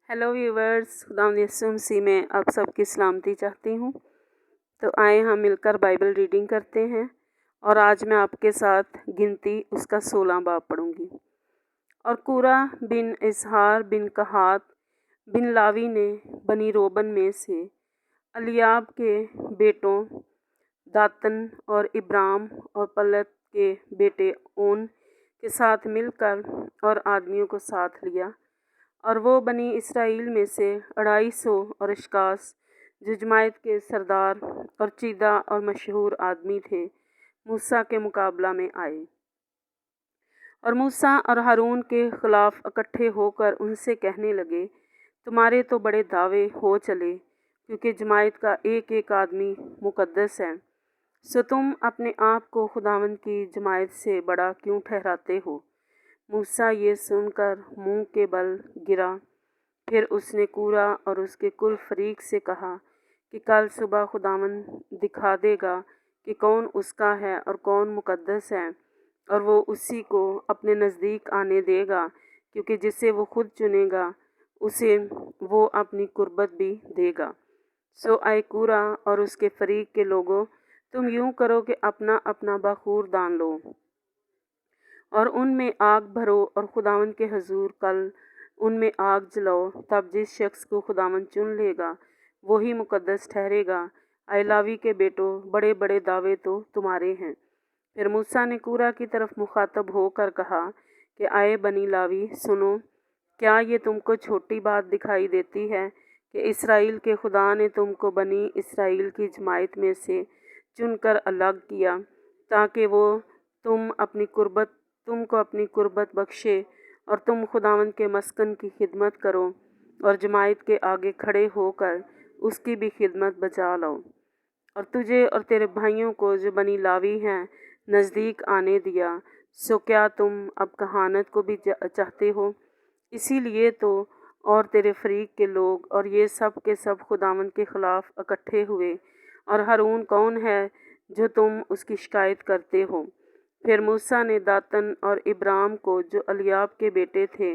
Hello viewers, खुदावंद यीशु मसीह में आप सबकी सलामती चाहती हूँ। तो आए हम मिलकर बाइबल रीडिंग करते हैं और आज मैं आपके साथ गिनती उसका 16 बाब पढ़ूँगी। और कूरा बिन इसहार बिन कहात बिन लावी ने बनी रोबन में से अलियाब के बेटों दातन और इब्राम और पलत के बेटे ओन के साथ मिलकर और आदमियों को साथ लिया। और वो बनी इसराइल में से 250 और अशकास जो जमायत के सरदार और चीदा और मशहूर आदमी थे मूसा के मुकाबला में आए और मूसा और हारून के खिलाफ इकट्ठे होकर उनसे कहने लगे, तुम्हारे तो बड़े दावे हो चले, क्योंकि जमायत का एक एक आदमी मुकद्दस है। सो तुम अपने आप को खुदावंद की जमायत से बड़ा क्यों ठहराते हो। मूसा ये सुनकर मुंह के बल गिरा। फिर उसने कूरा और उसके कुल फरीक से कहा कि कल सुबह खुदावंद दिखा देगा कि कौन उसका है और कौन मुकद्दस है, और वो उसी को अपने नज़दीक आने देगा, क्योंकि जिसे वो खुद चुनेगा उसे वो अपनी कुर्बत भी देगा। सो आए कूरा और उसके फरीक के लोगों, तुम यूं करो कि अपना अपना बखूर दान लो और उनमें आग भरो और खुदावंद के हजूर कल उनमें आग जलाओ। तब जिस शख्स को खुदावंद चुन लेगा वही मुकद्दस ठहरेगा। आए लावी के बेटों, बड़े बड़े दावे तो तुम्हारे हैं। फिर मूसा ने कूरा की तरफ मुखातब होकर कहा कि आए बनी लावी, सुनो, क्या ये तुमको छोटी बात दिखाई देती है कि इसराइल के खुदा ने तुमको बनी इसराइल की जमायत में से चुनकर अलग किया, ताकि वो तुमको अपनी कुर्बत बख्शे और तुम खुदावंद के मस्कन की खिदमत करो और जमायत के आगे खड़े होकर उसकी भी खिदमत बचा लो। और तुझे और तेरे भाइयों को जो बनी लावी हैं नज़दीक आने दिया। सो क्या तुम अब कहानत को भी चाहते हो? इसीलिए तो और तेरे फरीक के लोग और ये सब के सब खुदावंद के ख़िलाफ़ इकट्ठे हुए। और हारून कौन है जो तुम उसकी शिकायत करते हो? फिर मूसा ने दातन और इब्राम को, जो अलियाब के बेटे थे,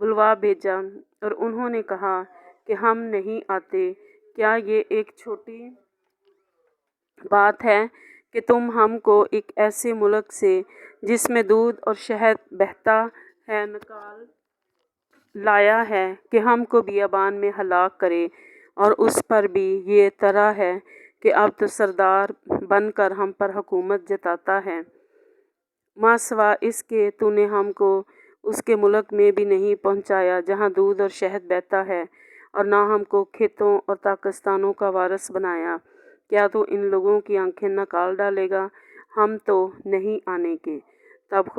बुलवा भेजा और उन्होंने कहा कि हम नहीं आते। क्या ये एक छोटी बात है कि तुम हमको एक ऐसे मुल्क से जिसमें दूध और शहद बहता है निकाल लाया है कि हमको बियाबान में हलाक करे, और उस पर भी ये तरह है कि अब तो सरदार बनकर हम पर हुकूमत जताता है। माँ सिवा इसके तूने हमको उसके मुल्क में भी नहीं पहुँचाया जहाँ दूध और शहद बहता है, और ना हमको खेतों और ताकस्तानों का वारिस बनाया। क्या तू इन लोगों की आंखें निकाल डालेगा? हम तो नहीं आने के। तब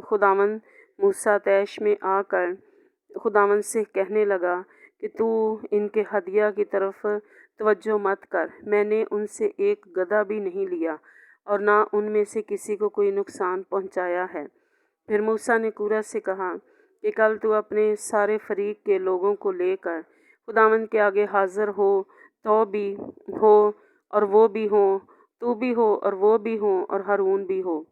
खुदावंद मूसा तैश में आकर खुदावंद से कहने लगा कि तू इनके हदिया की तरफ तवज्जो मत कर। मैंने उनसे एक गधा भी नहीं लिया और ना उनमें से किसी को कोई नुकसान पहुंचाया है। फिर मूसा ने कूरा से कहा कि कल तू अपने सारे फरीक के लोगों को लेकर खुदावंद के आगे हाजिर हो, तो भी हो और वो भी हो, तू भी हो और वो भी हो और हारून भी हो।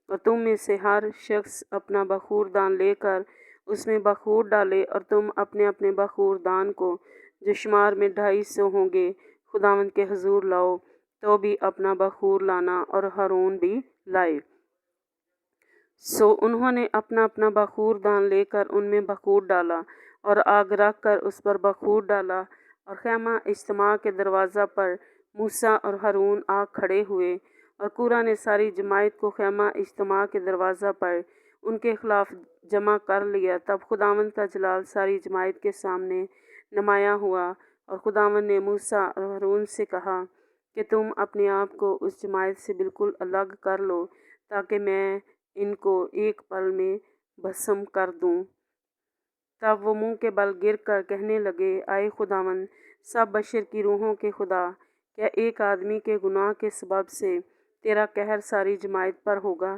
और तुम में से हर शख्स अपना बखूर दान लेकर उसमें बखूर डाले, और तुम अपने अपने बखूर दान को, जो शुमार में 250 होंगे, खुदावंद के हजूर लाओ। तो भी अपना बखूर लाना और हारून भी लाए। सो उन्होंने अपना अपना बखूर दान लेकर उनमें बखूर डाला और आग रख कर उस पर बखूर डाला। और खैमा इज्तिमा के दरवाज़ा पर मूसा और हारून आ खड़े हुए, और कूरा ने सारी जमायत को खैमा इज्तिमा के दरवाज़ा पर उनके खिलाफ जमा कर लिया। तब खुदावंद का जलाल सारी जमायत के सामने नुमाया हुआ, और खुदावंद ने मूसा और हारून से कहा कि तुम अपने आप को उस जमायत से बिल्कुल अलग कर लो, ताकि मैं इनको एक पल में भस्म कर दूं। तब वो मुंह के बल गिर कर कहने लगे, आए खुदावंद, सब बशर की रूहों के खुदा, क्या एक आदमी के गुनाह के सबब से तेरा कहर सारी जमायत पर होगा?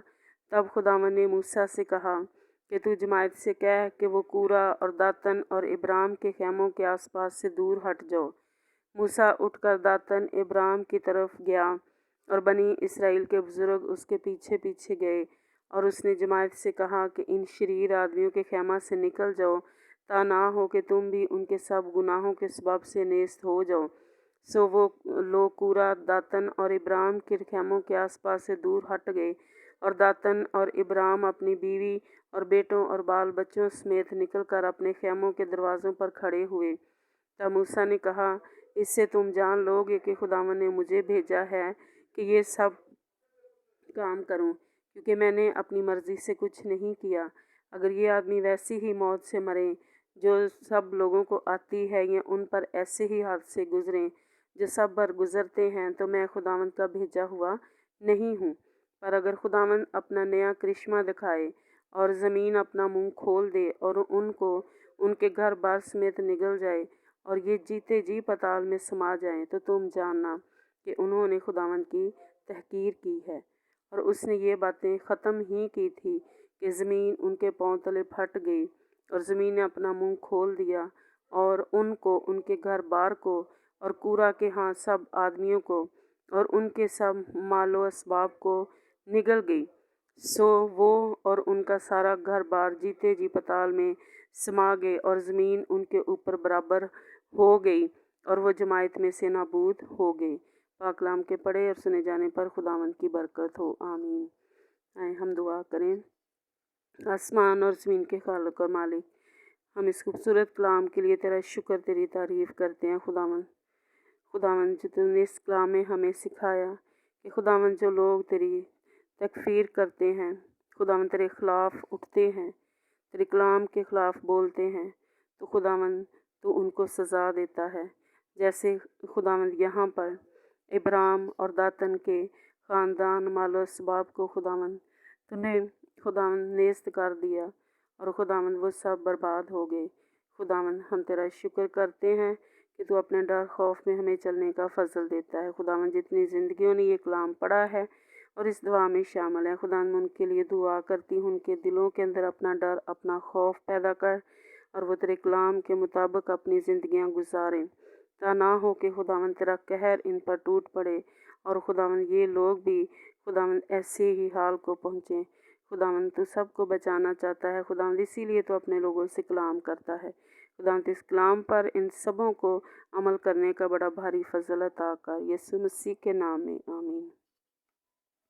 तब खुदावंद ने मूसा से कहा कि तू जमायत से कह कि वो कूरा और दातन और इब्राम के खैमों के आसपास से दूर हट जाओ। मूसा उठकर दातन इब्राम की तरफ गया, और बनी इसराइल के बुजुर्ग उसके पीछे पीछे गए। और उसने जमायत से कहा कि इन शरीर आदमियों के खैमा से निकल जाओ, تا ना हो कि तुम भी उनके सब गुनाहों के सबब से नेस्त हो जाओ। सो वो लोग कूरा, दातन और इब्राम के खेमों के आसपास से दूर हट गए, और दातन और इब्राम अपनी बीवी और बेटों और बाल बच्चों समेत निकलकर अपने खेमों के दरवाज़ों पर खड़े हुए। तब मूसा ने कहा, इससे तुम जान लोगे कि खुदावंद ने मुझे भेजा है कि ये सब काम करूं, क्योंकि मैंने अपनी मर्ज़ी से कुछ नहीं किया। अगर ये आदमी वैसी ही मौत से मरे जो सब लोगों को आती है, या उन पर ऐसे ही हादसे गुजरें जो सब पर गुजरते हैं, तो मैं खुदावंद का भेजा हुआ नहीं हूँ। पर अगर खुदावंद अपना नया करिश्मा दिखाए और ज़मीन अपना मुंह खोल दे और उनको उनके घर बार समेत निगल जाए और ये जीते जी पाताल में समा जाएं, तो तुम जानना कि उन्होंने खुदावंद की तहकीर की है। और उसने ये बातें ख़त्म ही की थी कि ज़मीन उनके पांव तले फट गई, और ज़मीन ने अपना मुंह खोल दिया और उनको, उनके घर बार को और कूरा के हाँ सब आदमियों को और उनके सब मालो असबाब को निगल गई। सो वो और उनका सारा घर बार जीते जी पाताल में समा गए, और ज़मीन उनके ऊपर बराबर हो गई, और वो जमायत में से नाबूद हो गए। पाकलाम के पढ़े और सुने जाने पर खुदावंद की बरकत हो, आमीन। आए हम दुआ करें। आसमान और ज़मीन के खालिक और मालिक, हम इस खूबसूरत कलाम के लिए तेरा शुक्र, तेरी तारीफ़ करते हैं खुदावंद। खुदावंद, जो तूने इस कलाम में हमें सिखाया कि खुदावंद जो लोग तेरी तकफीर करते हैं, खुदावंद तेरे ख़िलाफ़ उठते हैं, तेरे कलाम के ख़िलाफ़ बोलते हैं, तो खुदावंद तू उनको सज़ा देता है। जैसे खुदावंद यहाँ पर इब्राम और दातन के ख़ानदान मालो असबाब को खुदावंद तूने खुदावंद नेस्त कर दिया, और खुदावंद वो सब बर्बाद हो गए। खुदावंद, हम तेरा शुक्र करते हैं कि तू अपने डर खौफ में हमें चलने का फ़ज़ल देता है। खुदावंद, जितनी ज़िंदगियों ने ये कलाम पढ़ा है और इस दुआ में शामिल है, खुदावंद मैं उनके लिए दुआ करती हूँ, उनके दिलों के अंदर अपना डर, अपना खौफ पैदा कर, और वो तेरे कलाम के मुताबिक अपनी ज़िंदगियाँ गुजारें, ता ना हो कि खुदावंद तेरा कहर इन पर टूट पड़े और खुदावंद ये लोग भी खुदावंद ऐसे ही हाल को पहुँचें। खुदावंद तू सबको बचाना चाहता है खुदावंद, इसीलिए तो अपने लोगों से कलाम करता है। खुदावंद इस कलाम पर इन सबों को अमल करने का बड़ा भारी फजल अता कर, यीशु मसीह के नाम में, आमीन।